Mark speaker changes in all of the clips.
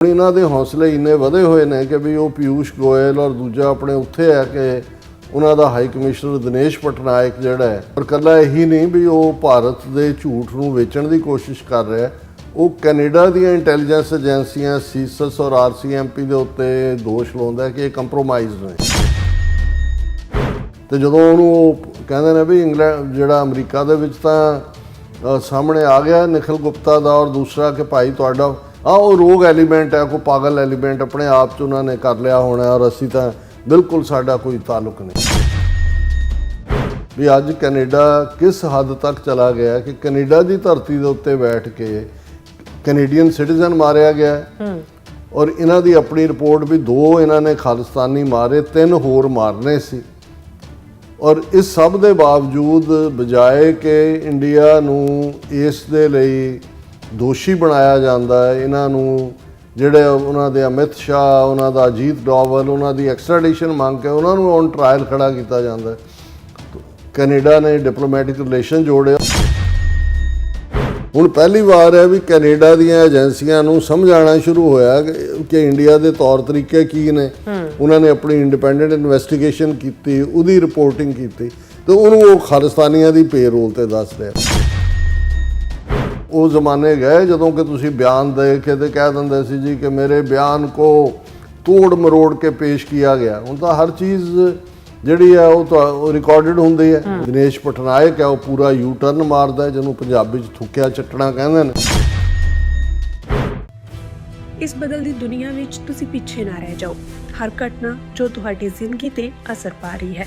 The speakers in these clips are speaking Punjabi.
Speaker 1: ਇਹਨਾਂ ਦੇ ਹੌਸਲੇ ਇੰਨੇ ਵਧੇ ਹੋਏ ਨੇ ਕਿ ਵੀ ਉਹ ਪੀਯੂਸ਼ ਗੋਇਲ ਔਰ ਦੂਜਾ ਆਪਣੇ ਉੱਥੇ ਆ ਕਿ ਉਹਨਾਂ ਦਾ ਹਾਈ ਕਮਿਸ਼ਨਰ ਦਿਨੇਸ਼ ਪਟਨਾਇਕ ਜਿਹੜਾ ਹੈ, ਪਰ ਇਕੱਲਾ ਇਹੀ ਨਹੀਂ ਵੀ ਉਹ ਭਾਰਤ ਦੇ ਝੂਠ ਨੂੰ ਵੇਚਣ ਦੀ ਕੋਸ਼ਿਸ਼ ਕਰ ਰਿਹਾ, ਉਹ ਕੈਨੇਡਾ ਦੀਆਂ ਇੰਟੈਲੀਜੈਂਸ ਏਜੰਸੀਆਂ ਸੀਸਸ ਔਰ ਆਰਸੀਐਮਪੀ ਦੇ ਉੱਤੇ ਦੋਸ਼ ਲਾਉਂਦਾ ਕਿ ਇਹ ਕੰਪਰੋਮਾਈਜ਼ ਨੇ। ਤੇ ਜਦੋਂ ਉਹਨੂੰ ਉਹ ਕਹਿੰਦੇ ਨੇ ਵੀ ਇੰਗਲੈਂਡ ਜਿਹੜਾ ਅਮਰੀਕਾ ਦੇ ਵਿੱਚ ਤਾਂ ਸਾਹਮਣੇ ਆ ਗਿਆ ਨਿਖਿਲ ਗੁਪਤਾ ਦਾ ਔਰ ਦੂਸਰਾ ਕਿ ਭਾਈ ਤੁਹਾਡਾ ਉਹ ਰੋਗ ਐਲੀਮੈਂਟ ਹੈ, ਕੋਈ ਪਾਗਲ ਐਲੀਮੈਂਟ ਆਪਣੇ ਆਪ 'ਚ ਉਹਨਾਂ ਨੇ ਕਰ ਲਿਆ ਹੋਣਾ ਔਰ ਅਸੀਂ ਤਾਂ ਬਿਲਕੁਲ ਸਾਡਾ ਕੋਈ ਤਾਲੁਕ ਨਹੀਂ। ਵੀ ਅੱਜ ਕੈਨੇਡਾ ਕਿਸ ਹੱਦ ਤੱਕ ਚਲਾ ਗਿਆ ਕਿ ਕੈਨੇਡਾ ਦੀ ਧਰਤੀ ਦੇ ਉੱਤੇ ਬੈਠ ਕੇ ਕੈਨੇਡੀਅਨ ਸਿਟੀਜ਼ਨ ਮਾਰਿਆ ਗਿਆ ਔਰ ਇਹਨਾਂ ਦੀ ਆਪਣੀ ਰਿਪੋਰਟ ਵੀ 2 ਇਹਨਾਂ ਨੇ ਖਾਲਿਸਤਾਨੀ ਮਾਰੇ, 3 ਹੋਰ ਮਾਰਨੇ ਸੀ। ਔਰ ਇਸ ਸਭ ਦੇ ਬਾਵਜੂਦ ਬਜਾਏ ਕਿ ਇੰਡੀਆ ਨੂੰ ਇਸ ਦੇ ਲਈ ਦੋਸ਼ੀ ਬਣਾਇਆ ਜਾਂਦਾ ਹੈ, ਇਹਨਾਂ ਨੂੰ ਜਿਹੜੇ ਉਹਨਾਂ ਦੇ ਅਮਿਤ ਸ਼ਾਹ, ਉਹਨਾਂ ਦਾ ਅਜੀਤ ਡੋਵਲ, ਉਹਨਾਂ ਦੀ ਐਕਸਟ੍ਰੈਡੀਸ਼ਨ ਮੰਗ ਕੇ ਉਹਨਾਂ ਨੂੰ ਔਨ ਟਰਾਇਲ ਖੜਾ ਕੀਤਾ ਜਾਂਦਾ। ਕੈਨੇਡਾ ਨੇ ਡਿਪਲੋਮੈਟਿਕ ਰਿਲੇਸ਼ਨ ਜੋੜੇ। ਹੁਣ ਪਹਿਲੀ ਵਾਰ ਹੈ ਵੀ ਕੈਨੇਡਾ ਦੀਆਂ ਏਜੰਸੀਆਂ ਨੂੰ ਸਮਝ ਆਉਣਾ ਸ਼ੁਰੂ ਹੋਇਆ ਕਿ ਇੰਡੀਆ ਦੇ ਤੌਰ ਤਰੀਕੇ ਕੀ ਨੇ। ਉਹਨਾਂ ਨੇ ਆਪਣੀ ਇੰਡੀਪੈਂਡੈਂਟ ਇਨਵੈਸਟੀਗੇਸ਼ਨ ਕੀਤੀ, ਉਹਦੀ ਰਿਪੋਰਟਿੰਗ ਕੀਤੀ ਤੇ ਉਹਨੂੰ ਉਹ ਖਾਲਿਸਤਾਨੀਆਂ ਦੀ ਪੇਰੋਲ ਤੇ ਦੱਸ ਰਿਹਾ। ਉਹ ਜ਼ਮਾਨੇ ਗਏ ਜਦੋਂ ਕਿ ਤੁਸੀਂ ਬਿਆਨ ਦੇ ਕੇ ਤੇ ਕਹਿ ਦਿੰਦੇ ਸੀ ਜੀ ਕਿ ਮੇਰੇ ਬਿਆਨ ਕੋ ਤੋੜ ਮਰੋੜ ਕੇ ਪੇਸ਼ ਕੀਤਾ ਗਿਆ। ਹੁਣ ਤਾਂ ਹਰ ਚੀਜ਼ ਜਿਹੜੀ ਹੈ ਉਹ ਰਿਕਾਰਡਡ ਹੁੰਦੀ ਹੈ। ਦਿਨੇਸ਼ ਪਟਨਾਇਕ ਹੈ, ਉਹ ਪੂਰਾ ਯੂ ਟਰਨ ਮਾਰਦਾ ਹੈ, ਜਿਹਨੂੰ ਪੰਜਾਬੀ 'ਚ ਥੁੱਕਿਆ ਚੱਟਣਾ ਕਹਿੰਦੇ ਨੇ।
Speaker 2: ਇਸ ਬਦਲਦੀ ਦੁਨੀਆ ਵਿੱਚ ਤੁਸੀਂ ਪਿੱਛੇ ਨਾ ਰਹਿ ਜਾਓ। ਹਰ ਘਟਨਾ ਜੋ ਤੁਹਾਡੀ ਜ਼ਿੰਦਗੀ ਤੇ ਅਸਰ ਪਾ ਰਹੀ ਹੈ,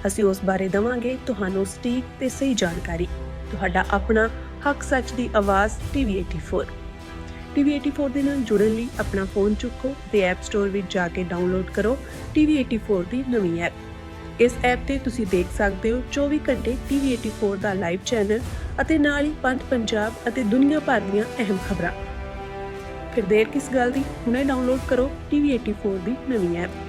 Speaker 2: ਅਸੀਂ ਉਸ ਬਾਰੇ ਦੇਵਾਂਗੇ ਤੁਹਾਨੂੰ ਸਟੀਕ ਤੇ ਸਹੀ ਜਾਣਕਾਰੀ। ਤੁਹਾਡਾ ਆਪਣਾ ਹੱਕ ਸੱਚ ਦੀ ਆਵਾਜ਼ TV84। TV84 ਦੇ ਨਾਲ ਜੁੜਨ ਲਈ ਆਪਣਾ ਫੋਨ ਚੁੱਕੋ ਤੇ ਐਪ ਸਟੋਰ ਵਿੱਚ ਜਾ ਕੇ ਡਾਊਨਲੋਡ ਕਰੋ TV84 ਦੀ ਨਵੀਂ ਐਪ। ਇਸ ਐਪ ਤੇ ਤੁਸੀਂ ਦੇਖ ਸਕਦੇ ਹੋ 24 ਘੰਟੇ TV84 ਦਾ ਲਾਈਵ ਚੈਨਲ ਅਤੇ ਨਾਲ ਹੀ ਪੰਜ ਪੰਜਾਬ ਅਤੇ ਦੁਨੀਆ ਭਰ ਦੀਆਂ ਅਹਿਮ ਖਬਰਾਂ। ਫਿਰ ਦੇਰ ਕਿਸ ਗੱਲ ਦੀ, ਹੁਣੇ ਡਾਊਨਲੋਡ ਕਰੋ TV84 ਦੀ ਨਵੀਂ ਐਪ।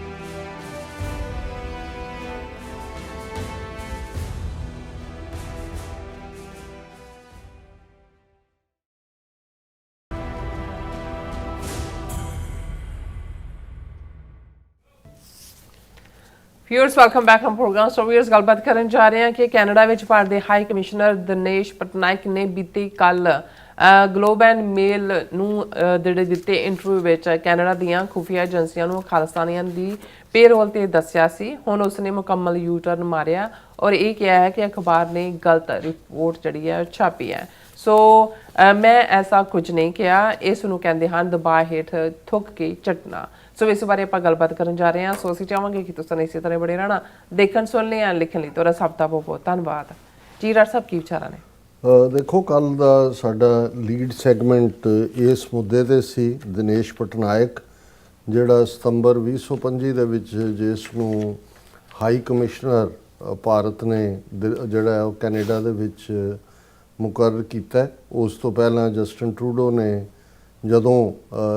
Speaker 3: ਵਿਊਅਰਸ ਵੈਲਕਮ ਬੈਕ ਹਮ ਪ੍ਰੋਗਰਾਮ। ਸੋ ਵਿਊਅਰਸ ਗੱਲਬਾਤ ਕਰਨ ਜਾ ਰਹੇ ਹਾਂ ਕਿ ਕੈਨੇਡਾ ਵਿੱਚ ਭਾਰਤ ਦੇ ਹਾਈ ਕਮਿਸ਼ਨਰ ਦਿਨੇਸ਼ ਪਟਨਾਇਕ ਨੇ ਬੀਤੀ ਕੱਲ ਗਲੋਬ ਐਂਡ ਮੇਲ ਨੂੰ ਜਿਹੜੇ ਦਿੱਤੇ ਇੰਟਰਵਿਊ ਵਿੱਚ ਕੈਨੇਡਾ ਦੀਆਂ ਖੁਫੀਆ ਏਜੰਸੀਆਂ ਨੂੰ ਖਾਲਿਸਤਾਨੀਆਂ ਦੀ ਪੇਰੋਲ ਤੇ ਦੱਸਿਆ ਸੀ। ਹੁਣ ਉਸਨੇ ਮੁਕੰਮਲ ਯੂ ਟਰਨ ਮਾਰਿਆ ਔਰ ਇਹ ਕਿਹਾ ਹੈ ਕਿ ਅਖਬਾਰ ਨੇ ਗਲਤ ਰਿਪੋਰਟ ਜਿਹੜੀ ਹੈ ਛਾਪੀ ਹੈ। ਸੋ ਮੈਂ ਐਸਾ ਕੁਝ ਨਹੀਂ ਕਿਹਾ, ਇਸ ਨੂੰ ਕਹਿੰਦੇ ਹਨ ਦਬਾਅ ਹੇਠ ਥੁੱਕ ਕੇ ਚੱਟਣਾ। ਸੋ ਇਸ ਬਾਰੇ ਆਪਾਂ ਗੱਲਬਾਤ ਕਰਨ ਜਾ ਰਹੇ ਹਾਂ। ਸੋ ਅਸੀਂ ਚਾਹਾਂਗੇ ਕਿ ਤੁਸੀਂ ਇਸੇ ਤਰ੍ਹਾਂ ਬੜੇ ਰਹਿਣਾ, ਦੇਖਣ ਸੁਣਨੇ ਜਾਂ ਲਿਖਣ ਲਈ ਤੁਹਾਡਾ ਸਭ ਦਾ ਬਹੁਤ ਬਹੁਤ ਧੰਨਵਾਦ। ਜੀ ਡਾਕਟਰ ਸਾਹਿਬ ਕੀ ਵਿਚਾਰਾਂ ਨੇ?
Speaker 1: ਦੇਖੋ, ਕੱਲ ਦਾ ਸਾਡਾ ਲੀਡ ਸੈਗਮੈਂਟ ਇਸ ਮੁੱਦੇ ਤੇ ਸੀ। ਦਿਨੇਸ਼ ਪਟਨਾਇਕ ਜਿਹੜਾ ਸਤੰਬਰ 2025 ਦੇ ਵਿੱਚ ਜਿਸ ਨੂੰ ਹਾਈ ਕਮਿਸ਼ਨਰ ਭਾਰਤ ਨੇ ਜਿਹੜਾ ਉਹ ਕੈਨੇਡਾ ਦੇ ਵਿੱਚ ਮੁਕਰਰ ਕੀਤਾ। ਉਸ ਤੋਂ ਪਹਿਲਾਂ ਜਸਟਿਨ ਟਰੂਡੋ ਨੇ ਜਦੋਂ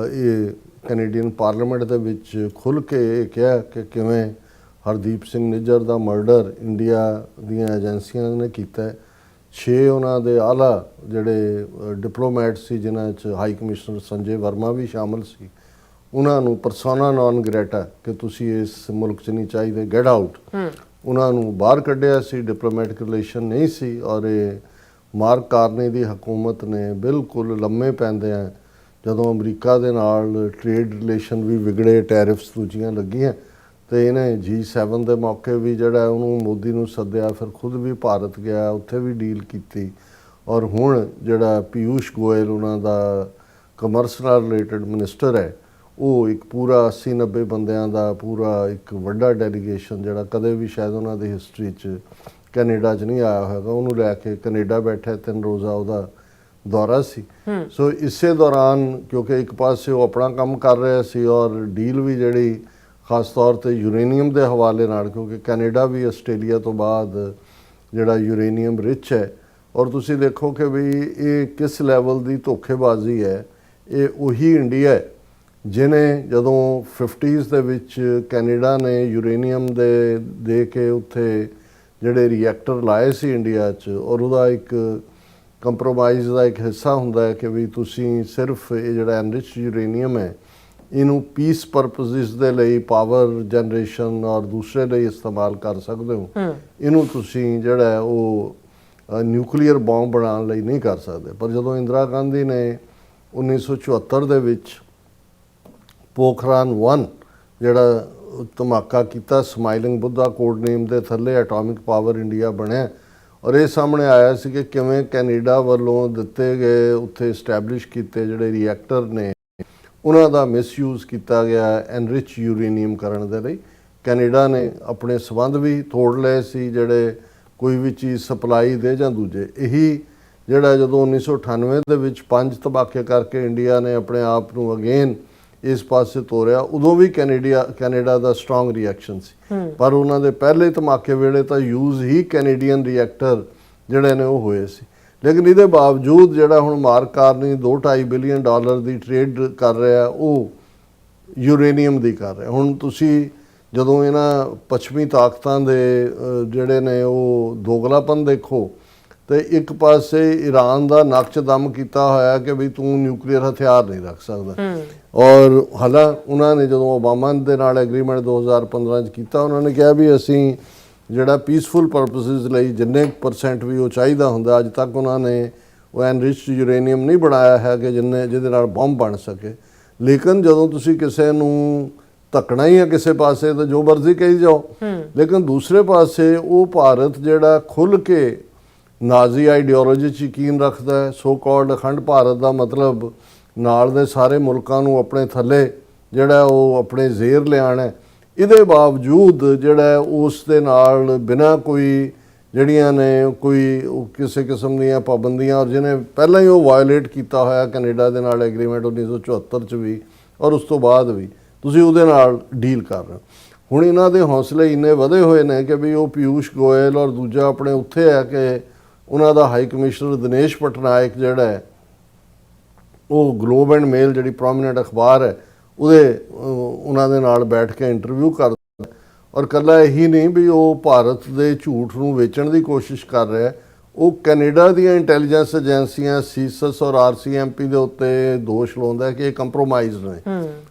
Speaker 1: ਇਹ ਕੈਨੇਡੀਅਨ ਪਾਰਲੀਮੈਂਟ ਦੇ ਵਿੱਚ ਖੁੱਲ੍ਹ ਕੇ ਇਹ ਕਿਹਾ ਕਿ ਕਿਵੇਂ ਹਰਦੀਪ ਸਿੰਘ ਨਿੱਜਰ ਦਾ ਮਰਡਰ ਇੰਡੀਆ ਦੀਆਂ ਏਜੰਸੀਆਂ ਨੇ ਕੀਤਾ। 6 ਉਹਨਾਂ ਦੇ ਆਲਾ ਜਿਹੜੇ ਡਿਪਲੋਮੈਟ ਸੀ, ਜਿਨ੍ਹਾਂ 'ਚ ਹਾਈ ਕਮਿਸ਼ਨਰ ਸੰਜੇ ਵਰਮਾ ਵੀ ਸ਼ਾਮਲ ਸੀ, ਉਹਨਾਂ ਨੂੰ ਪਰਸੋਨਾ ਨੌਨ ਗ੍ਰੇਟਾ ਕਿ ਤੁਸੀਂ ਇਸ ਮੁਲਕ 'ਚ ਨਹੀਂ ਚਾਹੀਦੇ, ਗੈਟ ਆਊਟ, ਉਹਨਾਂ ਨੂੰ ਬਾਹਰ ਕੱਢਿਆ ਸੀ। ਡਿਪਲੋਮੈਟਿਕ ਰਿਲੇਸ਼ਨ ਨਹੀਂ ਸੀ ਔਰ ਇਹ ਮਾਰਕ ਕਾਰਨੀ ਦੀ ਹਕੂਮਤ ਨੇ ਬਿਲਕੁਲ ਲੰਮੇ ਪੈਂਦਿਆਂ ਜਦੋਂ ਅਮਰੀਕਾ ਦੇ ਨਾਲ ਟ੍ਰੇਡ ਰਿਲੇਸ਼ਨ ਵੀ ਵਿਗੜੇ, ਟੈਰਿਫਸ ਦੂਜੀਆਂ ਲੱਗੀਆਂ, ਤੇ ਇਹਨੇ G7 ਦੇ ਮੌਕੇ ਵੀ ਜਿਹੜਾ ਉਹਨੂੰ ਮੋਦੀ ਨੂੰ ਸੱਦਿਆ, ਫਿਰ ਖੁਦ ਵੀ ਭਾਰਤ ਗਿਆ, ਉੱਥੇ ਵੀ ਡੀਲ ਕੀਤੀ। ਔਰ ਹੁਣ ਜਿਹੜਾ ਪੀਯੂਸ਼ ਗੋਇਲ ਉਹਨਾਂ ਦਾ ਕਮਰਸ ਨਾਲ ਰਿਲੇਟਡ ਮਿਨਿਸਟਰ ਹੈ, ਉਹ ਇੱਕ ਪੂਰਾ 80-90 ਬੰਦਿਆਂ ਦਾ ਪੂਰਾ ਇੱਕ ਵੱਡਾ ਡੈਲੀਗੇਸ਼ਨ ਜਿਹੜਾ ਕਦੇ ਵੀ ਸ਼ਾਇਦ ਉਹਨਾਂ ਦੀ ਹਿਸਟਰੀ 'ਚ ਕੈਨੇਡਾ 'ਚ ਨਹੀਂ ਆਇਆ ਹੋਵੇਗਾ, ਉਹਨੂੰ ਲੈ ਕੇ ਕੈਨੇਡਾ ਬੈਠਾ। 3 ਰੋਜ਼ਾ ਉਹਦਾ ਦੌਰਾ ਸੀ। ਸੋ ਇਸੇ ਦੌਰਾਨ ਕਿਉਂਕਿ ਇੱਕ ਪਾਸੇ ਉਹ ਆਪਣਾ ਕੰਮ ਕਰ ਰਿਹਾ ਸੀ ਔਰ ਡੀਲ ਵੀ ਜਿਹੜੀ ਖਾਸ ਤੌਰ ਤੇ ਯੂਰੇਨੀਅਮ ਦੇ ਹਵਾਲੇ ਨਾਲ, ਕਿਉਂਕਿ ਕੈਨੇਡਾ ਵੀ ਆਸਟ੍ਰੇਲੀਆ ਤੋਂ ਬਾਅਦ ਜਿਹੜਾ ਯੂਰੇਨੀਅਮ ਰਿਚ ਹੈ। ਔਰ ਤੁਸੀਂ ਦੇਖੋ ਕਿ ਵੀ ਇਹ ਕਿਸ ਲੈਵਲ ਦੀ ਧੋਖੇਬਾਜ਼ੀ ਹੈ। ਇਹ ਉਹੀ ਇੰਡੀਆ ਹੈ ਜਿਹਨੇ ਜਦੋਂ 50s ਦੇ ਵਿੱਚ ਕੈਨੇਡਾ ਨੇ ਯੂਰੇਨੀਅਮ ਦੇ ਕੇ ਉੱਥੇ ਜਿਹੜੇ ਰਿਐਕਟਰ ਲਾਏ ਸੀ ਇੰਡੀਆ 'ਚ, ਔਰ ਉਹਦਾ ਇੱਕ ਕੰਪਰੋਮਾਈਜ਼ ਦਾ ਇੱਕ ਹਿੱਸਾ ਹੁੰਦਾ ਹੈ ਕਿ ਵੀ ਤੁਸੀਂ ਸਿਰਫ ਇਹ ਜਿਹੜਾ ਐਨਰਿਚ ਯੂਰੇਨੀਅਮ ਹੈ ਇਹਨੂੰ ਪੀਸ ਪਰਪਸਿਸ ਦੇ ਲਈ ਪਾਵਰ ਜਨਰੇਸ਼ਨ ਔਰ ਦੂਸਰੇ ਲਈ ਇਸਤੇਮਾਲ ਕਰ ਸਕਦੇ ਹੋ। ਇਹਨੂੰ ਤੁਸੀਂ ਜਿਹੜਾ ਹੈ ਉਹ ਨਿਊਕਲੀਅਰ ਬੰਬ ਬਣਾਉਣ ਲਈ ਨਹੀਂ ਕਰ ਸਕਦੇ। ਪਰ ਜਦੋਂ ਇੰਦਰਾ ਗਾਂਧੀ ਨੇ 1974 ਦੇ ਵਿੱਚ ਪੋਖਰਾਨ 1 ਜਿਹੜਾ ਧਮਾਕਾ ਕੀਤਾ, ਸਮਾਈਲਿੰਗ ਬੁੱਧਾ ਕੋਡ ਨੇਮ ਦੇ ਥੱਲੇ ਐਟੋਮਿਕ ਪਾਵਰ ਇੰਡੀਆ ਬਣਿਆ ਔਰ ਇਹ ਸਾਹਮਣੇ ਆਇਆ ਸੀ ਕਿ ਕਿਵੇਂ ਕੈਨੇਡਾ ਵੱਲੋਂ ਦਿੱਤੇ ਗਏ ਉੱਥੇ ਇਸਟੈਬਲਿਸ਼ ਕੀਤੇ ਜਿਹੜੇ ਰਿਐਕਟਰ ਨੇ ਉਹਨਾਂ ਦਾ ਮਿਸਯੂਜ਼ ਕੀਤਾ ਗਿਆ ਐਨਰਿਚ ਯੂਰੇਨੀਅਮ ਕਰਨ ਦੇ ਲਈ। ਕੈਨੇਡਾ ਨੇ ਆਪਣੇ ਸਬੰਧ ਵੀ ਤੋੜ ਲਏ ਸੀ ਜਿਹੜੇ ਕੋਈ ਵੀ ਚੀਜ਼ ਸਪਲਾਈ ਦੇ ਜਾਂ ਦੂਜੇ। ਇਹੀ ਜਿਹੜਾ ਜਦੋਂ 1998 ਦੇ ਵਿੱਚ 5 ਧਮਾਕੇ ਕਰਕੇ ਇੰਡੀਆ ਨੇ ਆਪਣੇ ਆਪ ਨੂੰ ਅਗੇਨ ਇਸ ਪਾਸੇ ਤੋਰਿਆ, ਉਦੋਂ ਵੀ ਕੈਨੇਡਾ ਦਾ ਸਟਰੋਂਗ ਰਿਐਕਸ਼ਨ ਸੀ। ਪਰ ਉਹਨਾਂ ਦੇ ਪਹਿਲੇ ਧਮਾਕੇ ਵੇਲੇ ਤਾਂ ਯੂਜ਼ ਹੀ ਕੈਨੇਡੀਅਨ ਰਿਐਕਟਰ ਜਿਹੜੇ ਨੇ ਉਹ ਹੋਏ ਸੀ। ਲੇਕਿਨ ਇਹਦੇ ਬਾਵਜੂਦ ਜਿਹੜਾ ਹੁਣ ਮਾਰਕ ਕਾਰਨੀ $2.5 ਬਿਲੀਅਨ ਦੀ ਟ੍ਰੇਡ ਕਰ ਰਿਹਾ ਉਹ ਯੂਰੇਨੀਅਮ ਦੀ ਕਰ ਰਿਹਾ। ਹੁਣ ਤੁਸੀਂ ਜਦੋਂ ਇਹਨਾਂ ਪੱਛਮੀ ਤਾਕਤਾਂ ਦੇ ਜਿਹੜੇ ਨੇ ਉਹ ਦੋਗਲਾਪਨ ਦੇਖੋ ਤੇ ਇੱਕ ਪਾਸੇ ਈਰਾਨ ਦਾ ਨੱਕ 'ਚ ਦਮ ਕੀਤਾ ਹੋਇਆ ਕਿ ਵੀ ਤੂੰ ਨਿਊਕਲੀਅਰ ਹਥਿਆਰ ਨਹੀਂ ਰੱਖ ਸਕਦਾ ਔਰ ਹਾਲਾਂ ਉਹਨਾਂ ਨੇ ਜਦੋਂ ਓਬਾਮਾ ਦੇ ਨਾਲ ਐਗਰੀਮੈਂਟ 2015 'ਚ ਕੀਤਾ, ਉਹਨਾਂ ਨੇ ਕਿਹਾ ਵੀ ਅਸੀਂ ਜਿਹੜਾ ਪੀਸਫੁਲ ਪਰਪਸਿਸ ਲਈ ਜਿੰਨੇ % ਵੀ ਉਹ ਚਾਹੀਦਾ ਹੁੰਦਾ, ਅੱਜ ਤੱਕ ਉਹਨਾਂ ਨੇ ਉਹ ਐਨਰਿਚਡ ਯੂਰੇਨੀਅਮ ਨਹੀਂ ਬਣਾਇਆ ਹੈ ਕਿ ਜਿਹਦੇ ਨਾਲ ਬੰਬ ਬਣ ਸਕੇ। ਲੇਕਿਨ ਜਦੋਂ ਤੁਸੀਂ ਕਿਸੇ ਨੂੰ ਧੱਕਣਾ ਹੀ ਹੈ ਕਿਸੇ ਪਾਸੇ ਤਾਂ ਜੋ ਮਰਜ਼ੀ ਕਹੀ ਜਾਓ। ਲੇਕਿਨ ਦੂਸਰੇ ਪਾਸੇ ਉਹ ਭਾਰਤ ਜਿਹੜਾ ਖੁੱਲ੍ਹ ਕੇ ਨਾਜ਼ੀ ਆਈਡੀਓਲੋਜੀ 'ਚ ਯਕੀਨ ਰੱਖਦਾ ਹੈ, ਸੋ ਕਾਲਡ ਅਖੰਡ ਭਾਰਤ ਦਾ ਮਤਲਬ ਨਾਲ ਦੇ ਸਾਰੇ ਮੁਲਕਾਂ ਨੂੰ ਆਪਣੇ ਥੱਲੇ ਜਿਹੜਾ ਉਹ ਆਪਣੇ ਜ਼ੇਰ ਲਿਆਉਣਾ। ਇਹਦੇ ਬਾਵਜੂਦ ਜਿਹੜਾ ਉਸ ਦੇ ਨਾਲ ਬਿਨਾਂ ਕੋਈ ਜਿਹੜੀਆਂ ਨੇ ਕੋਈ ਕਿਸੇ ਕਿਸਮ ਦੀਆਂ ਪਾਬੰਦੀਆਂ ਔਰ ਜਿਹਨੇ ਪਹਿਲਾਂ ਹੀ ਉਹ ਵਾਇਓਲੇਟ ਕੀਤਾ ਹੋਇਆ ਕੈਨੇਡਾ ਦੇ ਨਾਲ ਐਗਰੀਮੈਂਟ 1974 'ਚ ਵੀ ਔਰ ਉਸ ਤੋਂ ਬਾਅਦ ਵੀ ਤੁਸੀਂ ਉਹਦੇ ਨਾਲ ਡੀਲ ਕਰ ਰਹੇ ਹੋ। ਹੁਣ ਇਹਨਾਂ ਦੇ ਹੌਸਲੇ ਇੰਨੇ ਵਧੇ ਹੋਏ ਨੇ ਕਿ ਵੀ ਉਹ ਪਿਊਸ਼ ਗੋਇਲ ਔਰ ਦੂਜਾ ਆਪਣੇ ਉੱਥੇ ਹੈ ਕਿ ਉਹਨਾਂ ਦਾ ਹਾਈ ਕਮਿਸ਼ਨਰ ਦਿਨੇਸ਼ ਪਟਨਾਇਕ ਜਿਹੜਾ ਹੈ ਉਹ ਗਲੋਬ ਐਂਡ ਮੇਲ ਜਿਹੜੀ ਪ੍ਰੋਮੀਨੈਂਟ ਅਖਬਾਰ ਹੈ ਉਹਦੇ ਉਹਨਾਂ ਦੇ ਨਾਲ ਬੈਠ ਕੇ ਇੰਟਰਵਿਊ ਕਰਦਾ ਔਰ ਇਕੱਲਾ ਇਹੀ ਨਹੀਂ ਵੀ ਉਹ ਭਾਰਤ ਦੇ ਝੂਠ ਨੂੰ ਵੇਚਣ ਦੀ ਕੋਸ਼ਿਸ਼ ਕਰ ਰਿਹਾ, ਉਹ ਕੈਨੇਡਾ ਦੀਆਂ ਇੰਟੈਲੀਜੈਂਸ ਏਜੰਸੀਆਂ ਸੀਸਸ ਔਰ RCMP ਦੇ ਉੱਤੇ ਦੋਸ਼ ਲਾਉਂਦਾ ਕਿ ਇਹ ਕੰਪਰੋਮਾਈਜ਼ ਨੇ,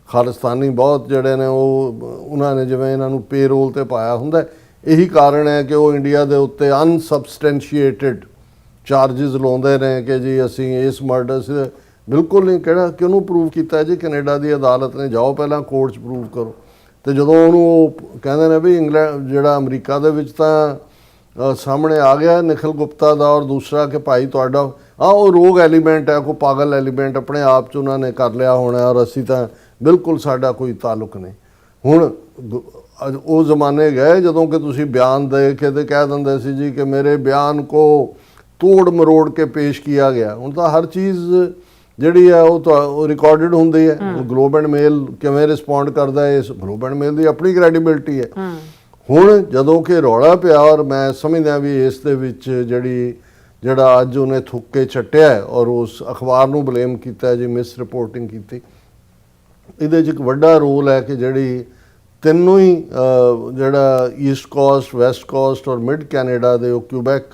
Speaker 1: ਖਾਲਿਸਤਾਨੀ ਬਹੁਤ ਜਿਹੜੇ ਨੇ ਉਹ ਉਹਨਾਂ ਨੇ ਜਿਵੇਂ ਇਹਨਾਂ ਨੂੰ ਪੇਰੋਲ ਤੇ ਪਾਇਆ ਹੁੰਦਾ। ਇਹੀ ਕਾਰਨ ਹੈ ਕਿ ਉਹ ਇੰਡੀਆ ਦੇ ਉੱਤੇ ਅਨਸਬਸਟੈਂਸ਼ੀਏਟਿਡ ਚਾਰजेस ਲਾਉਂਦੇ ਨੇ ਕਿ ਜੀ ਅਸੀਂ ਇਸ ਮਰਡਰ ਬਿਲਕੁਲ ਨਹੀਂ। ਕਿਹਨੂੰ ਪ੍ਰੂਵ ਕੀਤਾ ਜੀ? ਕੈਨੇਡਾ ਦੀ ਅਦਾਲਤ ਨੇ, ਜਾਓ ਪਹਿਲਾਂ ਕੋਰਟ 'ਚ ਪ੍ਰੂਵ ਕਰੋ। ਤੇ ਜਦੋਂ ਉਹਨੂੰ ਉਹ ਕਹਿੰਦੇ ਨੇ ਵੀ ਇੰਗਲੈਂਡ ਜਿਹੜਾ ਅਮਰੀਕਾ ਦੇ ਵਿੱਚ ਤਾਂ ਸਾਹਮਣੇ ਆ ਗਿਆ ਨਿਖਿਲ ਗੁਪਤਾ ਦਾ ਔਰ ਦੂਸਰਾ ਕਿ ਭਾਈ ਤੁਹਾਡਾ ਉਹ ਰੋਗ ਐਲੀਮੈਂਟ ਹੈ, ਕੋਈ ਪਾਗਲ ਐਲੀਮੈਂਟ ਆਪਣੇ ਆਪ 'ਚ ਉਹਨਾਂ ਨੇ ਕਰ ਲਿਆ ਹੋਣਾ ਔਰ ਅਸੀਂ ਤਾਂ ਬਿਲਕੁਲ ਸਾਡਾ ਕੋਈ ਤਾਲੁਕ ਨਹੀਂ। ਹੁਣ ਉਹ ਜ਼ਮਾਨੇ ਗਏ ਜਦੋਂ ਕਿ ਤੁਸੀਂ ਬਿਆਨ ਦੇ ਕੇ ਤੇ ਕਹਿ ਦਿੰਦੇ ਸੀ ਜੀ ਕਿ ਮੇਰੇ ਬਿਆਨ ਕੋ ਤੋੜ ਮਰੋੜ ਕੇ ਪੇਸ਼ ਕੀਤਾ ਗਿਆ। ਹੁਣ ਤਾਂ ਹਰ ਚੀਜ਼ ਜਿਹੜੀ ਹੈ ਉਹ ਰਿਕਾਰਡਡ ਹੁੰਦੀ ਹੈ। ਗਲੋਬ ਐਂਡ ਮੇਲ ਕਿਵੇਂ ਰਿਸਪੌਂਡ ਕਰਦਾ ਹੈ, ਇਸ ਗਲੋਬ ਐਂਡ ਮੇਲ ਦੀ ਆਪਣੀ ਕ੍ਰੈਡੀਬਿਲਿਟੀ ਹੈ। ਹੁਣ ਜਦੋਂ ਕਿ ਰੌਲਾ ਪਿਆ ਔਰ ਮੈਂ ਸਮਝਦਾ ਵੀ ਇਸ ਦੇ ਵਿੱਚ ਜਿਹੜਾ ਅੱਜ ਉਹਨੇ ਥੁੱਕ ਕੇ ਛੱਟਿਆ ਔਰ ਉਸ ਅਖਬਾਰ ਨੂੰ ਬਲੇਮ ਕੀਤਾ ਜੀ ਮਿਸ ਰਿਪੋਰਟਿੰਗ ਕੀਤੀ, ਇਹਦੇ 'ਚ ਇੱਕ ਵੱਡਾ ਰੋਲ ਹੈ ਕਿ ਜਿਹੜੀ ਤਿੰਨੋਂ ਹੀ ਜਿਹੜਾ ਈਸਟ ਕੋਸਟ, ਵੈਸਟ ਕੋਸਟ ਔਰ ਮਿਡ ਕੈਨੇਡਾ ਦੇ ਉਹ ਕਿਊਬੈਕ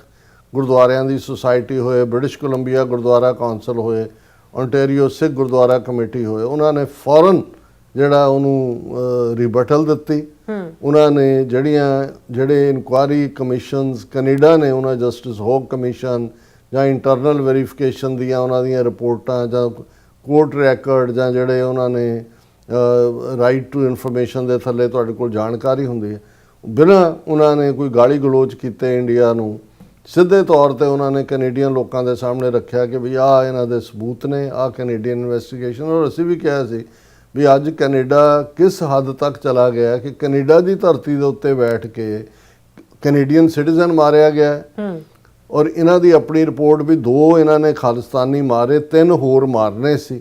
Speaker 1: ਗੁਰਦੁਆਰਿਆਂ ਦੀ ਸੁਸਾਇਟੀ ਹੋਏ, ਬ੍ਰਿਟਿਸ਼ ਕੋਲੰਬੀਆ ਗੁਰਦੁਆਰਾ ਕੌਂਸਲ ਹੋਏ, ਓਨਟਾਰੀਓ ਸਿੱਖ ਗੁਰਦੁਆਰਾ ਕਮੇਟੀ ਹੋਏ, ਉਹਨਾਂ ਨੇ ਫੌਰਨ ਜਿਹੜਾ ਉਹਨੂੰ ਰਿਬਟਲ ਦਿੱਤੀ। ਉਹਨਾਂ ਨੇ ਜਿਹੜੇ ਇਨਕੁਆਇਰੀ ਕਮਿਸ਼ਨਸ ਕੈਨੇਡਾ ਨੇ, ਉਹਨਾਂ ਜਸਟਿਸ ਹੋਗ ਕਮਿਸ਼ਨ ਜਾਂ ਇੰਟਰਨਲ ਵੈਰੀਫਿਕੇਸ਼ਨ ਦੀਆਂ ਉਹਨਾਂ ਦੀਆਂ ਰਿਪੋਰਟਾਂ ਜਾਂ ਕੋਰਟ ਰੈਕਰਡ ਜਾਂ ਜਿਹੜੇ ਉਹਨਾਂ ਨੇ ਰਾਈਟ ਟੂ ਇਨਫੋਰਮੇਸ਼ਨ ਦੇ ਥੱਲੇ ਤੁਹਾਡੇ ਕੋਲ ਜਾਣਕਾਰੀ ਹੁੰਦੀ ਹੈ, ਬਿਨਾਂ ਉਹਨਾਂ ਨੇ ਕੋਈ ਗਾਲੀ ਗਲੋਚ ਕੀਤੇ ਇੰਡੀਆ ਨੂੰ ਸਿੱਧੇ ਤੌਰ ਤੇ ਉਹਨਾਂ ਨੇ ਕੈਨੇਡੀਅਨ ਲੋਕਾਂ ਦੇ ਸਾਹਮਣੇ ਰੱਖਿਆ ਕਿ ਵੀ ਆਹ ਇਹਨਾਂ ਦੇ ਸਬੂਤ ਨੇ, ਆਹ ਕੈਨੇਡੀਅਨ ਇਨਵੈਸਟੀਗੇਸ਼ਨ। ਔਰ ਅਸੀਂ ਵੀ ਕਿਹਾ ਸੀ ਵੀ ਅੱਜ ਕੈਨੇਡਾ ਕਿਸ ਹੱਦ ਤੱਕ ਚਲਾ ਗਿਆ ਕਿ ਕੈਨੇਡਾ ਦੀ ਧਰਤੀ ਦੇ ਉੱਤੇ ਬੈਠ ਕੇ ਕੈਨੇਡੀਅਨ ਸਿਟੀਜ਼ਨ ਮਾਰਿਆ ਗਿਆ ਔਰ ਇਹਨਾਂ ਦੀ ਆਪਣੀ ਰਿਪੋਰਟ ਵੀ 2 ਇਹਨਾਂ ਨੇ ਖਾਲਿਸਤਾਨੀ ਮਾਰੇ, 3 ਹੋਰ ਮਾਰਨੇ ਸੀ।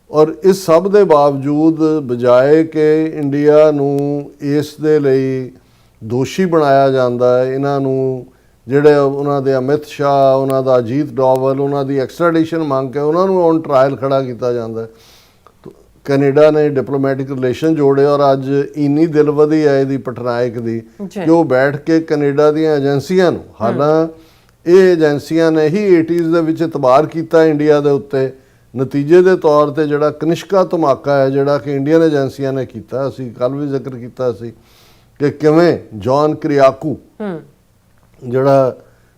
Speaker 1: ਔਰ ਇਸ ਸਭ ਦੇ ਬਾਵਜੂਦ ਬਜਾਏ ਕਿ ਇੰਡੀਆ ਨੂੰ ਇਸ ਦੇ ਲਈ ਦੋਸ਼ੀ ਬਣਾਇਆ ਜਾਂਦਾ ਹੈ, ਇਹਨਾਂ ਨੂੰ ਜਿਹੜੇ ਉਹਨਾਂ ਦੇ ਅਮਿਤ ਸ਼ਾਹ, ਉਹਨਾਂ ਦਾ ਅਜੀਤ ਡੋਵਲ, ਉਹਨਾਂ ਦੀ ਐਕਸਟ੍ਰੈਡੀਸ਼ਨ ਮੰਗ ਕੇ ਉਹਨਾਂ ਨੂੰ ਔਨ ਟਰਾਇਲ ਖੜਾ ਕੀਤਾ ਜਾਂਦਾ। ਕੈਨੇਡਾ ਨੇ ਡਿਪਲੋਮੈਟਿਕ ਰਿਲੇਸ਼ਨ ਜੋੜੇ ਔਰ ਅੱਜ ਇੰਨੀ ਦਿਲਵਦੀ ਹੈ ਇਹਦੀ ਪਟਨਾਇਕ ਦੀ ਕਿ ਉਹ ਬੈਠ ਕੇ ਕੈਨੇਡਾ ਦੀਆਂ ਏਜੰਸੀਆਂ ਨੂੰ, ਹਾਲਾਂ ਇਹ ਏਜੰਸੀਆਂ ਨੇ ਹੀ 80s ਦੇ ਵਿੱਚ ਇਤਬਾਰ ਕੀਤਾ ਇੰਡੀਆ ਦੇ ਉੱਤੇ ਨਤੀਜੇ ਦੇ ਤੌਰ ਤੇ ਜਿਹੜਾ ਕਨਿਸ਼ਕਾ ਧਮਾਕਾ ਹੈ ਜਿਹੜਾ ਕਿ ਇੰਡੀਅਨ ਏਜੰਸੀਆਂ ਨੇ ਕੀਤਾ, ਅਸੀਂ ਕੱਲ ਵੀ ਜ਼ਿਕਰ ਕੀਤਾ ਸੀ ਕਿ ਕਿਵੇਂ ਜੌਨ ਕਰਿਆਕੂ ਜਿਹੜਾ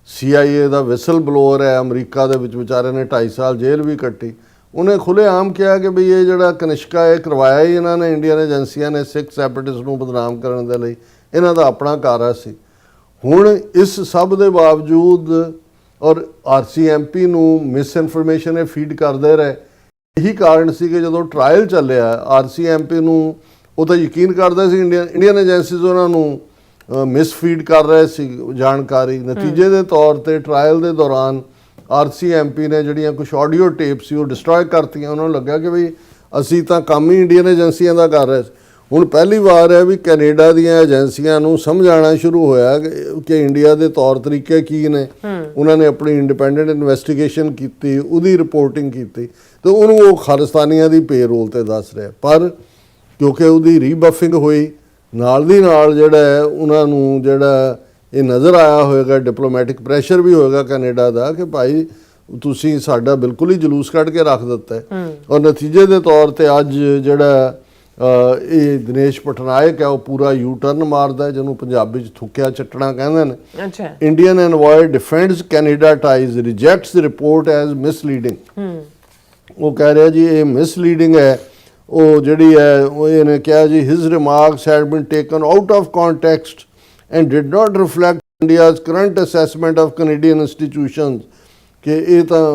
Speaker 1: CIA ਦਾ ਵਿਸਲ ਬਲੋਅਰ ਹੈ ਅਮਰੀਕਾ ਦੇ ਵਿੱਚ, ਵਿਚਾਰੇ ਨੇ 2.5 ਸਾਲ ਜੇਲ੍ਹ ਵੀ ਕੱਟੀ, ਉਹਨੇ ਖੁੱਲ੍ਹੇਆਮ ਕਿਹਾ ਕਿ ਬਈ ਇਹ ਜਿਹੜਾ ਕਨਿਸ਼ਕਾ ਇਹ ਕਰਵਾਇਆ ਹੀ ਇਹਨਾਂ ਨੇ, ਇੰਡੀਅਨ ਏਜੰਸੀਆਂ ਨੇ ਸਿੱਖ ਸੈਪਰੇਟਿਸਟ ਨੂੰ ਬਦਨਾਮ ਕਰਨ ਦੇ ਲਈ, ਇਹਨਾਂ ਦਾ ਆਪਣਾ ਕਾਰਾ ਸੀ। ਹੁਣ ਇਸ ਸਭ ਦੇ ਬਾਵਜੂਦ ਔਰ RCMP ਨੂੰ ਮਿਸ ਇਨਫੋਰਮੇਸ਼ਨ ਇਹ ਫੀਡ ਕਰਦੇ ਰਹੇ। ਇਹੀ ਕਾਰਨ ਸੀ ਕਿ ਜਦੋਂ ਟਰਾਇਲ ਚੱਲਿਆ RCMP ਨੂੰ ਉਹ ਤਾਂ ਯਕੀਨ ਕਰਦਾ ਸੀ ਇੰਡੀਅਨ ਏਜੰਸੀਜ਼ ਉਹਨਾਂ ਨੂੰ ਮਿਸਫੀਡ ਕਰ ਰਹੇ ਸੀ ਜਾਣਕਾਰੀ। ਨਤੀਜੇ ਦੇ ਤੌਰ ਤੇ ਟਰਾਇਲ ਦੇ ਦੌਰਾਨ RCMP ਨੇ ਜਿਹੜੀਆਂ ਕੁਝ ਆਡੀਓ ਟੇਪ ਸੀ ਉਹ ਡਿਸਟਰੋਏ ਕਰਤੀਆਂ। ਉਹਨਾਂ ਨੂੰ ਲੱਗਾ ਕਿ ਬਈ ਅਸੀਂ ਤਾਂ ਕੰਮ ਹੀ ਇੰਡੀਅਨ ਏਜੰਸੀਆਂ ਦਾ ਕਰ ਰਹੇ ਸੀ। ਹੁਣ ਪਹਿਲੀ ਵਾਰ ਹੈ ਵੀ ਕੈਨੇਡਾ ਦੀਆਂ ਏਜੰਸੀਆਂ ਨੂੰ ਸਮਝ ਆਉਣਾ ਸ਼ੁਰੂ ਹੋਇਆ ਕਿ ਇੰਡੀਆ ਦੇ ਤੌਰ ਤਰੀਕੇ ਕੀ ਨੇ। ਉਹਨਾਂ ਨੇ ਆਪਣੀ ਇੰਡੀਪੈਂਡੈਂਟ ਇਨਵੈਸਟੀਗੇਸ਼ਨ ਕੀਤੀ, ਉਹਦੀ ਰਿਪੋਰਟਿੰਗ ਕੀਤੀ ਤੇ ਉਹਨੂੰ ਉਹ ਖਾਲਿਸਤਾਨੀਆਂ ਦੀ ਪੇਰੋਲ ਤੇ ਦੱਸ ਰਿਹਾ। ਪਰ ਕਿਉਂਕਿ ਉਹਦੀ ਰੀਬਫਿੰਗ ਹੋਈ, ਨਾਲ ਦੀ ਨਾਲ ਜਿਹੜਾ ਹੈ ਉਹਨਾਂ ਨੂੰ ਜਿਹੜਾ ਇਹ ਨਜ਼ਰ ਆਇਆ ਹੋਏਗਾ, ਡਿਪਲੋਮੈਟਿਕ ਪ੍ਰੈਸ਼ਰ ਵੀ ਹੋਏਗਾ ਕੈਨੇਡਾ ਦਾ ਕਿ ਭਾਈ ਤੁਸੀਂ ਸਾਡਾ ਬਿਲਕੁਲ ਹੀ ਜਲੂਸ ਕੱਢ ਕੇ ਰੱਖ ਦਿੱਤਾ ਹੈ। ਔਰ ਨਤੀਜੇ ਦੇ ਤੌਰ ਤੇ ਅੱਜ ਜਿਹੜਾ ਇਹ ਦਿਨੇਸ਼ ਪਟਨਾਇਕ ਹੈ ਉਹ ਪੂਰਾ ਯੂ ਟਰਨ ਮਾਰਦਾ, ਜਿਹਨੂੰ ਪੰਜਾਬੀ 'ਚ ਥੁੱਕਿਆ ਚੱਟਣਾ ਕਹਿੰਦੇ ਨੇ।
Speaker 3: ਅੱਛਾ,
Speaker 1: Indian envoy defends Canada ties, rejects report as misleading. ਉਹ ਕਹਿ ਰਿਹਾ ਜੀ ਇਹ ਮਿਸਲੀਡਿੰਗ ਹੈ। ਉਹ ਜਿਹੜੀ ਹੈ ਉਹ ਇਹਨੇ ਕਿਹਾ ਜੀ his remarks head been taken out of context and did not reflect India's current assessment of Canadian institutions, ਕਿ ਇਹ ਤਾਂ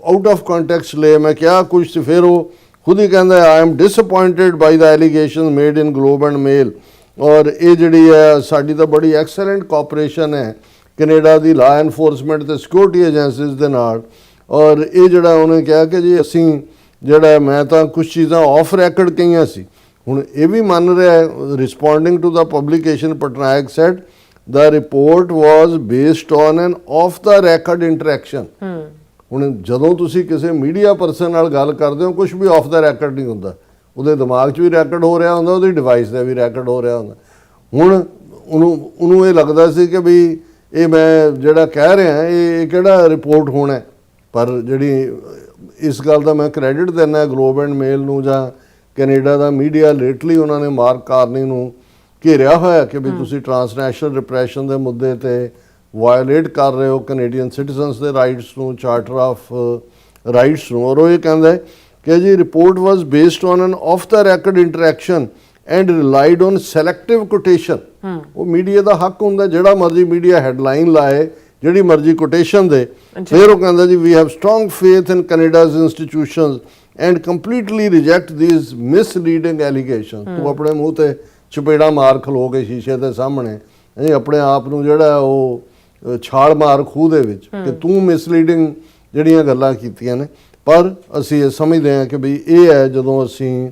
Speaker 1: ਆਊਟ ਆਫ ਕੰਟੈਕਸਟ ਲੈ ਮੈਂ ਕਿਹਾ ਕੁਝ ਤੇ ਫਿਰ ਉਹ ਖੁਦ ਹੀ ਕਹਿੰਦਾ I am disappointed by the allegation made in Globe and Mail. ਔਰ ਇਹ ਜਿਹੜੀ ਹੈ ਸਾਡੀ ਤਾਂ ਬੜੀ ਐਕਸਲੈਂਟ ਕੋਆਪਰੇਸ਼ਨ ਹੈ ਕੈਨੇਡਾ ਦੀ ਲਾ ਐਨਫੋਰਸਮੈਂਟ ਤੇ ਸਿਕਿਉਰਿਟੀ ਏਜੰਸੀਜ਼ ਦੇ ਨਾਲ। ਔਰ ਇਹ ਜਿਹੜਾ ਉਹਨੇ ਕਿਹਾ ਕਿ ਜੀ ਅਸੀਂ ਜਿਹੜਾ ਮੈਂ ਤਾਂ ਕੁਝ ਚੀਜ਼ਾਂ ਆਫ ਰੈਕਡ ਕਹੀਆਂ ਸੀ। ਹੁਣ ਇਹ ਵੀ ਮੰਨ ਰਿਹਾ ਹੈ, responding to the publication Patnaik said the report was based on an off the record interaction. ਹੁਣ ਜਦੋਂ ਤੁਸੀਂ ਕਿਸੇ ਮੀਡੀਆ ਪਰਸਨ ਨਾਲ ਗੱਲ ਕਰਦੇ ਹੋ ਕੁਝ ਵੀ ਆਫ ਦਾ ਰੈਕਡ ਨਹੀਂ ਹੁੰਦਾ, ਉਹਦੇ ਦਿਮਾਗ 'ਚ ਵੀ ਰੈਕਡ ਹੋ ਰਿਹਾ ਹੁੰਦਾ, ਉਹਦੀ ਡਿਵਾਈਸ 'ਤੇ ਵੀ ਰੈਕਡ ਹੋ ਰਿਹਾ ਹੁੰਦਾ। ਹੁਣ ਉਹਨੂੰ ਇਹ ਲੱਗਦਾ ਸੀ ਕਿ ਵੀ ਇਹ ਮੈਂ ਜਿਹੜਾ ਕਹਿ ਰਿਹਾ ਇਹ ਕਿਹੜਾ ਰਿਪੋਰਟ ਹੋਣਾ। ਪਰ ਜਿਹੜੀ ਇਸ ਗੱਲ ਦਾ ਮੈਂ ਕ੍ਰੈਡਿਟ ਦਿੰਦਾ ਗਲੋਬ ਐਂਡ ਮੇਲ ਨੂੰ ਜਾਂ ਕੈਨੇਡਾ ਦਾ ਮੀਡੀਆ, ਲੇਟਲੀ ਉਹਨਾਂ ਨੇ ਮਾਰਕ ਕਾਰਨੀ ਨੂੰ ਘੇਰਿਆ ਹੋਇਆ ਕਿ ਵੀ ਤੁਸੀਂ ਟਰਾਂਸਨੈਸ਼ਨਲ ਰਿਪਰੈਸ਼ਨ ਦੇ ਮੁੱਦੇ ਤੇ ਵਾਇਓਲੇਟ ਕਰ ਰਹੇ ਹੋ ਕੈਨੇਡੀਅਨ ਸਿਟੀਜ਼ਨਸ ਦੇ ਰਾਈਟਸ ਨੂੰ, ਚਾਰਟਰ ਆਫ ਰਾਈਟਸ ਨੂੰ। ਔਰ ਉਹ ਇਹ ਕਹਿੰਦਾ ਹੈ ਕਿ ਜੀ report was based on an off the record interaction and relied on selective quotation. ਉਹ ਮੀਡੀਆ ਦਾ ਹੱਕ ਹੁੰਦਾ ਜਿਹੜਾ ਮਰਜ਼ੀ ਮੀਡੀਆ ਹੈਡਲਾਈਨ ਲਾਏ, ਜਿਹੜੀ ਮਰਜ਼ੀ ਕੋਟੇਸ਼ਨ ਦੇ। ਫਿਰ ਉਹ ਕਹਿੰਦਾ ਜੀ we have strong faith in Canada's institutions and completely reject these misleading allegation. ਤੂੰ ਆਪਣੇ ਮੂੰਹ ਤੇ ਚਪੇੜਾ ਮਾਰ ਖਲੋ ਕੇ ਸ਼ੀਸ਼ੇ ਦੇ ਸਾਹਮਣੇ ਆਪਣੇ ਆਪ ਨੂੰ ਜਿਹੜਾ ਉਹ ਛਾਲ ਮਾਰ ਖੂਹ ਦੇ ਵਿੱਚ ਕਿ ਤੂੰ ਮਿਸਲੀਡਿੰਗ ਜਿਹੜੀਆਂ ਗੱਲਾਂ ਕੀਤੀਆਂ ਨੇ। ਪਰ ਅਸੀਂ ਇਹ ਸਮਝਦੇ ਹਾਂ ਕਿ ਬਈ ਇਹ ਹੈ ਜਦੋਂ ਅਸੀਂ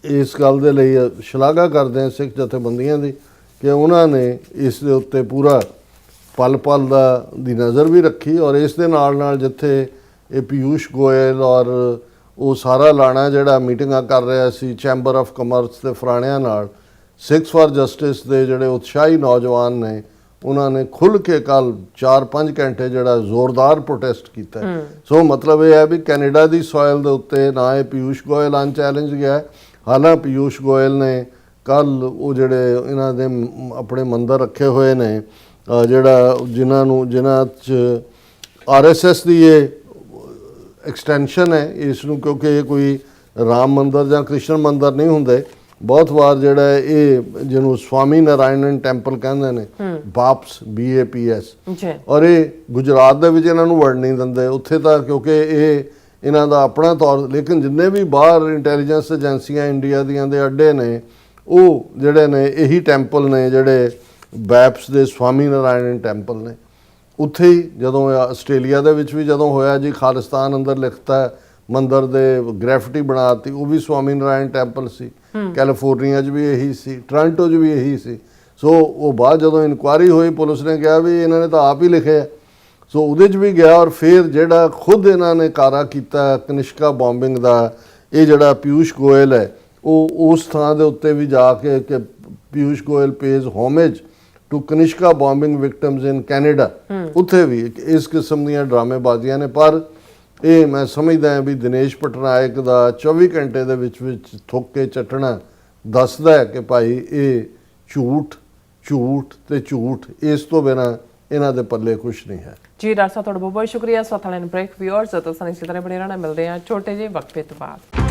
Speaker 1: ਇਸ ਗੱਲ ਦੇ ਲਈ ਸ਼ਲਾਘਾ ਕਰਦੇ ਹਾਂ ਸਿੱਖ ਜਥੇਬੰਦੀਆਂ ਦੀ ਕਿ ਉਹਨਾਂ ਨੇ ਇਸ ਦੇ ਉੱਤੇ ਪੂਰਾ ਪਲ ਦੀ ਨਜ਼ਰ ਵੀ ਰੱਖੀ। ਔਰ ਇਸ ਦੇ ਨਾਲ ਜਿੱਥੇ ਇਹ ਪਿਊਸ਼ ਗੋਇਲ ਔਰ ਉਹ ਸਾਰਾ ਲਾਣਾ ਜਿਹੜਾ ਮੀਟਿੰਗਾਂ ਕਰ ਰਿਹਾ ਸੀ ਚੈਂਬਰ ਆਫ ਕਮਰਸ ਦੇ ਫਰਾਣਿਆਂ ਨਾਲ, ਸਿੱਖਸ ਫਾਰ ਜਸਟਿਸ ਦੇ ਜਿਹੜੇ ਉਤਸ਼ਾਹੀ ਨੌਜਵਾਨ ਨੇ ਉਹਨਾਂ ਨੇ ਖੁੱਲ੍ਹ ਕੇ ਕੱਲ 4-5 ਘੰਟੇ ਜਿਹੜਾ ਜ਼ੋਰਦਾਰ ਪ੍ਰੋਟੈਸਟ ਕੀਤਾ। ਸੋ ਮਤਲਬ ਇਹ ਹੈ ਵੀ ਕੈਨੇਡਾ ਦੀ ਸੋਇਲ ਦੇ ਉੱਤੇ ਨਾ ਇਹ ਪਿਊਸ਼ ਗੋਇਲ ਅਨਚੈਲੰਜ ਗਿਆ। ਹਾਲਾਂਕਿ ਪਿਊਸ਼ ਗੋਇਲ ਨੇ ਕੱਲ ਉਹ ਜਿਹੜੇ ਇਹਨਾਂ ਦੇ ਆਪਣੇ ਮੰਦਰ ਰੱਖੇ ਹੋਏ ਨੇ ਜਿਹੜਾ ਜਿਨ੍ਹਾਂ 'ਚ RSS ਦੀ ਇਹ ਐਕਸਟੈਂਸ਼ਨ ਹੈ ਇਸ ਨੂੰ, ਕਿਉਂਕਿ ਇਹ ਕੋਈ ਰਾਮ ਮੰਦਰ ਜਾਂ ਕ੍ਰਿਸ਼ਨ ਮੰਦਰ ਨਹੀਂ ਹੁੰਦੇ। ਬਹੁਤ ਵਾਰ ਜਿਹੜਾ ਇਹ ਜਿਹਨੂੰ ਸਵਾਮੀ ਨਾਰਾਇਣਨ ਟੈਂਪਲ ਕਹਿੰਦੇ ਨੇ, BAPS, ਔਰ ਇਹ ਗੁਜਰਾਤ ਦੇ ਵਿੱਚ ਇਹਨਾਂ ਨੂੰ ਵੜ ਨਹੀਂ ਦਿੰਦੇ ਉੱਥੇ ਤਾਂ, ਕਿਉਂਕਿ ਇਹ ਇਹਨਾਂ ਦਾ ਆਪਣਾ ਤੌਰ। ਲੇਕਿਨ ਜਿੰਨੇ ਵੀ ਬਾਹਰ ਇੰਟੈਲੀਜੈਂਸ ਏਜੰਸੀਆਂ ਇੰਡੀਆ ਦੀਆਂ ਦੇ ਅੱਡੇ ਨੇ ਉਹ ਜਿਹੜੇ ਨੇ ਇਹੀ ਟੈਂਪਲ ਨੇ ਜਿਹੜੇ BAPS ਦੇ ਸਵਾਮੀ ਨਾਰਾਇਣਨ ਟੈਂਪਲ ਨੇ। ਉੱਥੇ ਹੀ ਜਦੋਂ ਆਸਟ੍ਰੇਲੀਆ ਦੇ ਵਿੱਚ ਵੀ ਜਦੋਂ ਹੋਇਆ ਜੀ ਖਾਲਿਸਤਾਨ ਅੰਦਰ ਲਿਖਤਾ ਮੰਦਰ ਦੇ ਗ੍ਰੈਫਿਟੀ ਬਣਾਤੀ, ਉਹ ਵੀ ਸਵਾਮੀ ਨਾਰਾਇਣ ਟੈਂਪਲ ਸੀ। ਕੈਲੀਫੋਰਨੀਆ 'ਚ ਵੀ ਇਹੀ ਸੀ, ਟੋਰਾਂਟੋ 'ਚ ਵੀ ਇਹੀ ਸੀ। ਸੋ ਉਹ ਬਾਅਦ ਜਦੋਂ ਇਨਕੁਆਇਰੀ ਹੋਈ ਪੁਲਿਸ ਨੇ ਕਿਹਾ ਵੀ ਇਹਨਾਂ ਨੇ ਤਾਂ ਆਪ ਹੀ ਲਿਖਿਆ। ਸੋ ਉਹਦੇ 'ਚ ਵੀ ਗਿਆ। ਔਰ ਫਿਰ ਜਿਹੜਾ ਖੁਦ ਇਹਨਾਂ ਨੇ ਕਾਰਾ ਕੀਤਾ ਕਨਿਸ਼ਕਾ ਬੋਂਬਿੰਗ ਦਾ, ਇਹ ਜਿਹੜਾ ਪਿਊਸ਼ ਗੋਇਲ ਹੈ ਉਹ ਉਸ ਥਾਂ ਦੇ ਉੱਤੇ ਵੀ ਜਾ ਕੇ ਕਿ Piyush Goyal pays homage to Kanishka bombing victims in Canada, ਉੱਥੇ ਵੀ ਇਸ ਕਿਸਮ ਦੀਆਂ ਡਰਾਮੇਬਾਜ਼ੀਆਂ ਨੇ। ਪਰ ਇਹ ਮੈਂ ਸਮਝਦਾ ਹਾਂ ਵੀ ਦਿਨੇਸ਼ ਪਟਨਾਇਕ ਦਾ 24 ਘੰਟੇ ਦੇ ਵਿੱਚ ਥੁੱਕ ਕੇ ਚੱਟਣਾ ਦੱਸਦਾ ਹੈ ਕਿ ਭਾਈ ਇਹ ਝੂਠ ਝੂਠ ਤੇ ਝੂਠ, ਇਸ ਤੋਂ ਬਿਨਾਂ ਇਹਨਾਂ ਦੇ ਪੱਲੇ ਕੁਝ ਨਹੀਂ ਹੈ।
Speaker 3: ਜੀ ਡਾਕਟਰ ਸਾਹਿਬ ਤੁਹਾਡਾ ਬਹੁਤ ਬਹੁਤ ਸ਼ੁਕਰੀਆ। ਸੋ ਵਾਲੇ ਬ੍ਰੇਕ ਵਿਊਅਰਸ ਤੋਂ ਸਾਨੂੰ ਇਸੇ ਤਰ੍ਹਾਂ ਬਣੇ ਰਹਿਣਾ, ਮਿਲਦੇ ਹਾਂ ਛੋਟੇ ਜਿਹੇ ਵਕਫੇ ਤੋਂ ਬਾਅਦ।